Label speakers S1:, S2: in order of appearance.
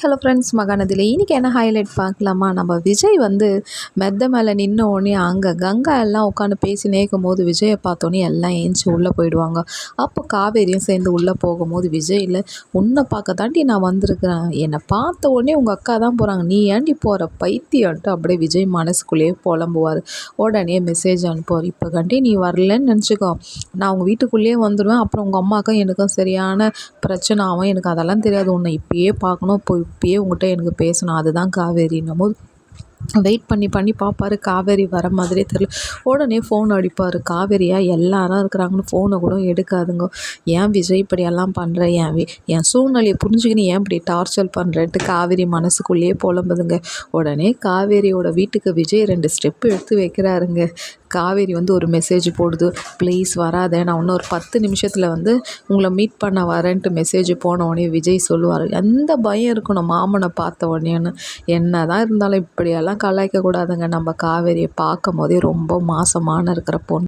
S1: Hello friends, மகாநதியில் இன்றைக்கி என்ன highlight பார்க்கலாமா? நம்ம விஜய் வந்து மெத்த மேலே நின்ன உடனே அங்கே கங்கா எல்லாம் உட்காந்து பேசினே இருக்கும்போது விஜயை பார்த்தோன்னே எல்லாம் ஏஞ்சி உள்ளே போயிடுவாங்க. அப்போ காவேரியும் சேர்ந்து உள்ளே போகும்போது விஜயில், உன்னை பார்க்க தாண்டி நான் வந்திருக்கிறேன், என்னை பார்த்த உடனே உங்கள் அக்கா தான் போகிறாங்க, நீ ஏண்டி போகிற பைத்தியன்ட்டு அப்படியே விஜய் மனசுக்குள்ளேயே புலம்புவார். உடனே மெசேஜ் அனுப்புவார், இப்போ கண்டி நீ வரலன்னு நினச்சிக்கோ, நான் உங்கள் வீட்டுக்குள்ளேயே வந்துடுவேன், அப்புறம் உங்கள் அம்மாவுக்கும் எனக்கும் சரியான பிரச்சனை ஆகும், எனக்கு அதெல்லாம் தெரியாது, உன்னை இப்பயே பார்க்கணும், இப்பயே உங்கள்கிட்ட எனக்கு பேசணும், அதுதான் காவேரின்னும் வெயிட் பண்ணி பண்ணி பார்ப்பாரு. காவேரி வர மாதிரியே தெரியல. உடனே ஃபோன் அடிப்பார். காவேரியா எல்லாரும் இருக்கிறாங்கன்னு ஃபோனை கூட எடுக்காதுங்க. ஏன் விஜய் இப்படியெல்லாம் பண்ணுற, என் சூழ்நிலையை புரிஞ்சுக்கின்னு ஏன் இப்படி டார்ச்சர் பண்ணுறேன்ட்டு காவேரி மனசுக்குள்ளேயே புலம்புதுங்க. உடனே காவேரியோட வீட்டுக்கு விஜய் 2 ஸ்டெப்பு எடுத்து வைக்கிறாருங்க. காவேரி வந்து ஒரு மெசேஜ் போடுது, ப்ளீஸ் வராத, நான் இன்னும் ஒரு 10 நிமிஷத்தில் வந்து உங்களை மீட் பண்ண வரேன்ட்டு மெசேஜ் போன உடனே விஜய் சொல்லுவார், எந்த பயம் இருக்கணும் மாமனை பார்த்த உடனேன்னு. என்ன தான் இருந்தாலும் இப்படியெல்லாம் கலாய்க்கக்கூடாதுங்க. நம்ம காவேரியை பார்க்கும் போதே ரொம்ப மாசமான இருக்கிற பொண்ணு.